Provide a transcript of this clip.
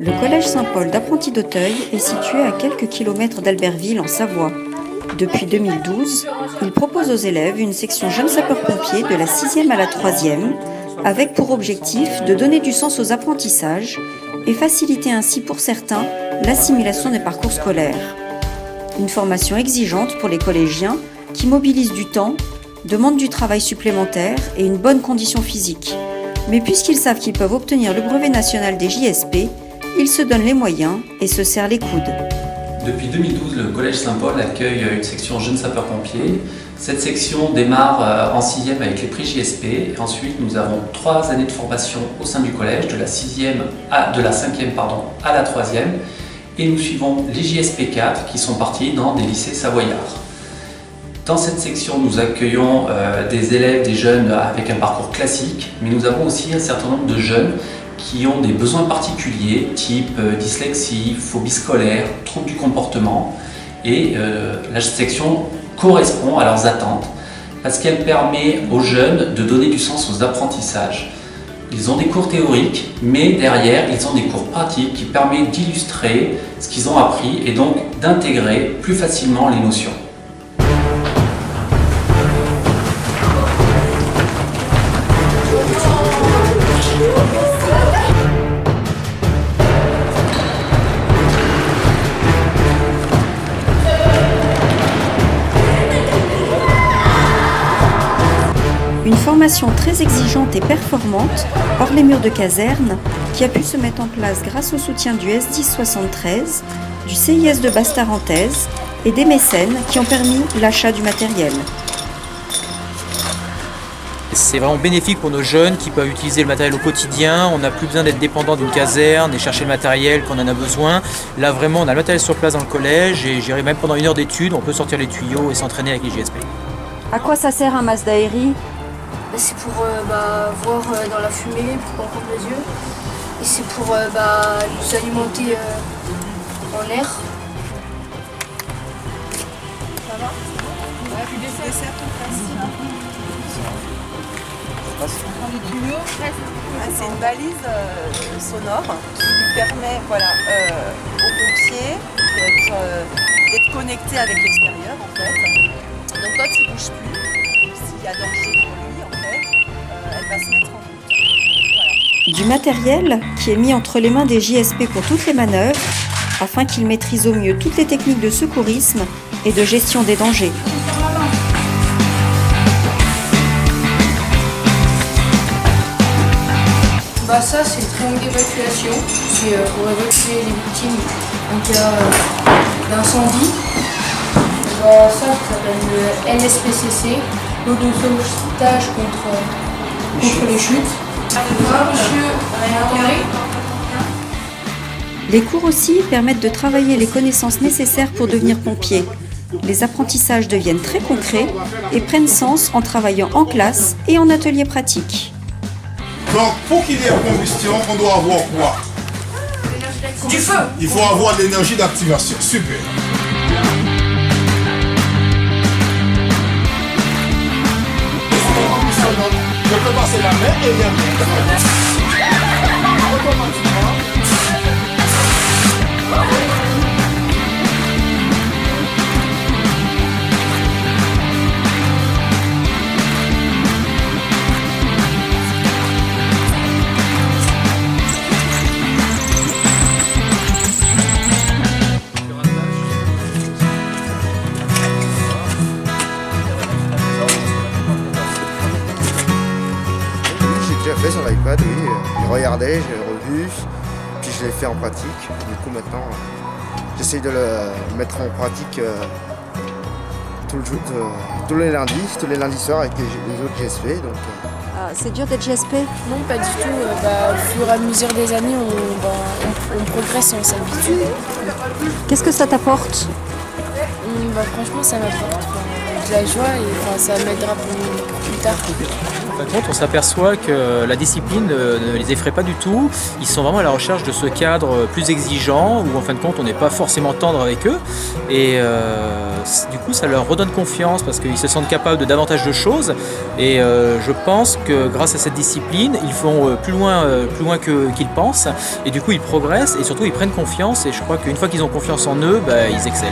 Le collège Saint-Paul d'Apprenti d'Auteuil est situé à quelques kilomètres d'Albertville en Savoie. Depuis 2012, il propose aux élèves une section jeunes sapeurs-pompiers de la 6e à la 3e, avec pour objectif de donner du sens aux apprentissages et faciliter ainsi pour certains l'assimilation des parcours scolaires. Une formation exigeante pour les collégiens qui mobilise du temps, demande du travail supplémentaire et une bonne condition physique. Mais puisqu'ils savent qu'ils peuvent obtenir le brevet national des JSP, ils se donnent les moyens et se serrent les coudes. Depuis 2012, le Collège Saint-Paul accueille une section jeunes sapeurs-pompiers. Cette section démarre en 6e avec les prix JSP. Et ensuite, nous avons 3 années de formation au sein du collège, de la 5e à la 3e. Et nous suivons les JSP 4 qui sont partis dans des lycées savoyards. Dans cette section, nous accueillons des élèves, des jeunes avec un parcours classique, mais nous avons aussi un certain nombre de jeunes qui ont des besoins particuliers, type dyslexie, phobie scolaire, troubles du comportement. Et la section correspond à leurs attentes parce qu'elle permet aux jeunes de donner du sens aux apprentissages. Ils ont des cours théoriques, mais derrière, ils ont des cours pratiques qui permettent d'illustrer ce qu'ils ont appris et donc d'intégrer plus facilement les notions. Une formation très exigeante et performante, hors les murs de caserne, qui a pu se mettre en place grâce au soutien du S1073, du CIS de Basse-Tarentaise et des mécènes qui ont permis l'achat du matériel. C'est vraiment bénéfique pour nos jeunes qui peuvent utiliser le matériel au quotidien. On n'a plus besoin d'être dépendant d'une caserne et chercher le matériel quand on en a besoin. Là vraiment on a le matériel sur place dans le collège et j'irai même pendant 1 heure d'études, on peut sortir les tuyaux et s'entraîner avec les JSP. À quoi ça sert un masque d'aérie ? C'est pour voir dans la fumée, pour qu'on coupe les yeux. Et c'est pour nous alimenter en air. Ça va ? Tu desserres ton plastique. Dans les tuyaux. C'est une balise sonore qui nous permet aux pompiers d'être connectés avec l'extérieur en fait. Donc quand il ne bouge plus, s'il y a danger pour lui, en fait, elle va se mettre en route. Voilà. Du matériel qui est mis entre les mains des JSP pour toutes les manœuvres, afin qu'ils maîtrisent au mieux toutes les techniques de secourisme et de gestion des dangers. Ça c'est le triangle d'évacuation, c'est pour évacuer les victimes en cas d'incendie. Ça s'appelle le LSPCC, l'eau de sauvetage contre les chutes. Les cours aussi permettent de travailler les connaissances nécessaires pour devenir pompier. Les apprentissages deviennent très concrets et prennent sens en travaillant en classe et en atelier pratique. Donc, pour qu'il y ait combustion, on doit avoir quoi? Du feu. Il faut avoir l'énergie d'activation. Super. Je peux passer la main et J'ai fait sur l'iPad, oui. J'ai regardé, j'ai revu, puis je l'ai fait en pratique. Du coup maintenant, j'essaye de le mettre en pratique tous les lundis soirs avec les autres GSP. Donc, c'est dur d'être GSP ? Non, pas du tout. Au fur et à mesure des années, on progresse, on s'habitue. Qu'est-ce que ça t'apporte ? Franchement, ça m'apporte de la joie et ça m'aidera pour plus tard. En fin de compte, on s'aperçoit que la discipline ne les effraie pas du tout. Ils sont vraiment à la recherche de ce cadre plus exigeant où en fin de compte on n'est pas forcément tendre avec eux. Et du coup ça leur redonne confiance parce qu'ils se sentent capables de davantage de choses. Et je pense que grâce à cette discipline, ils vont plus loin qu'ils pensent. Et du coup ils progressent et surtout ils prennent confiance. Et je crois qu'une fois qu'ils ont confiance en eux, ils excellent.